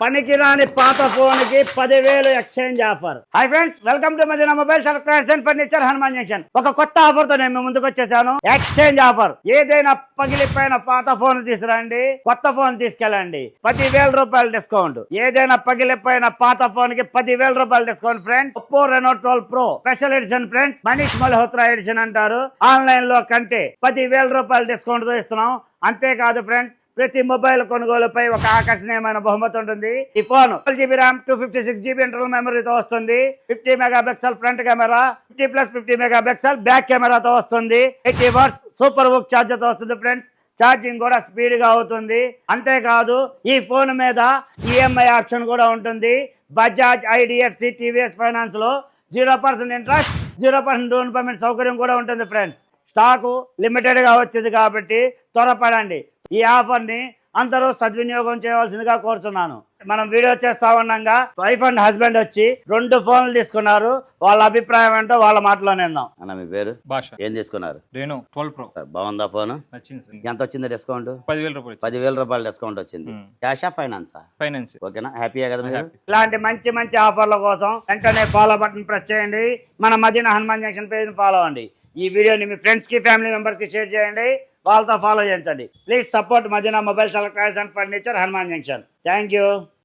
పనికిరాని పాత ఫోన్ కి 10,000 exchange offer. Hi friends, welcome to Madina mobiles electronics and furniture, Hanuman junction. ఒక కొత్త ఆఫర్ తో నేను ముందుకు వచ్చేసాను. Exchange offer. ఏదైనా పగిలిపోయిన పాత ఫోన్ తీసుకురండి, కొత్త ఫోన్ తీసుకెళ్ళండి, 10,000 రూపాయలు డిస్కౌంట్. ఏదైనా పగిలిపోయిన పాత ఫోన్ కి 10,000 రూపాయలు discount friends. Oppo Reno 12 pro special edition friends, Manish Malhotra edition అంటారు. ఆన్లైన్ లో కంటే 10,000 రూపాయలు డిస్కౌంట్ తో ఇస్తున్నాం. అంతేకాదు ఫ్రెండ్స్, ప్రతి మొబైల్ కొనుగోలుపై ఒక ఆకర్షణీయమైన బహుమతి ఉంటుంది. ఈ phone 12GB RAM, 256GB internal మెమరీతో వస్తుంది. 50 megapixel front camera, 50+50 megapixel back కెమెరాతో వస్తుంది. 80 వాట్స్ సూపర్ వుక్ ఛార్జర్ తో వస్తుంది ఫ్రెండ్స్. ఛార్జింగ్ కూడా స్పీడ్ గా అవుతుంది. అంతేకాదు ఈ ఫోన్ మీద ఈఎంఐ ఆప్షన్ కూడా ఉంటుంది. బజాజ్, ఐడిఎఫ్సి, టీవీఎస్ ఫైనాన్స్ లో 0% ఇంట్రెస్ట్, 0% డౌన్ పేమెంట్ సౌకర్యం కూడా ఉంటుంది ఫ్రెండ్స్. స్టాకు లిమిటెడ్ గా వచ్చింది కాబట్టి త్వరపడండి. ఈ ఆఫర్ ని అందరూ సద్వినియోగం చేయవలసిందిగా కోరుతున్నాను. మనం వీడియో చేస్తా ఉండగా వైఫ్ అండ్ హస్బెండ్ వచ్చి 2 ఫోన్లు తీసుకున్నారు. వాళ్ళ అభిప్రాయం ఏంటో వాళ్ళ మాటలో నిందాం. అన్న, మీ పేరు? భాష. ఏం తీసుకున్నారు? Reno 12 pro. బాగుందా ఫోన్? నచ్చింది సార్. ఎంత వచ్చింది డిస్కౌంట్? 10,000 రూపాయలు. 10,000 రూపాయలు డిస్కౌంట్ వచ్చింది. క్యాషా, ఫైనాన్సా? ఫైనాన్స్. ఓకేనా? హ్యాపీయే కదా మీరు? హ్యాపీ. ఇలాంటి మంచి మంచి ఆఫర్ల కోసం వెంటనే ఫాలో బటన్ ప్రెస్ చేయండి. మన Madina Hanuman junction page follow అవ్వండి. ఈ వీడియోని మీ ఫ్రెండ్స్ కి, ఫ్యామిలీ మెంబర్స్ కి షేర్ చేయండి. వాళ్ళతో ఫాలో చేయించండి. Please support Madina mobiles electronics and furniture, Hanuman junction. Thank you.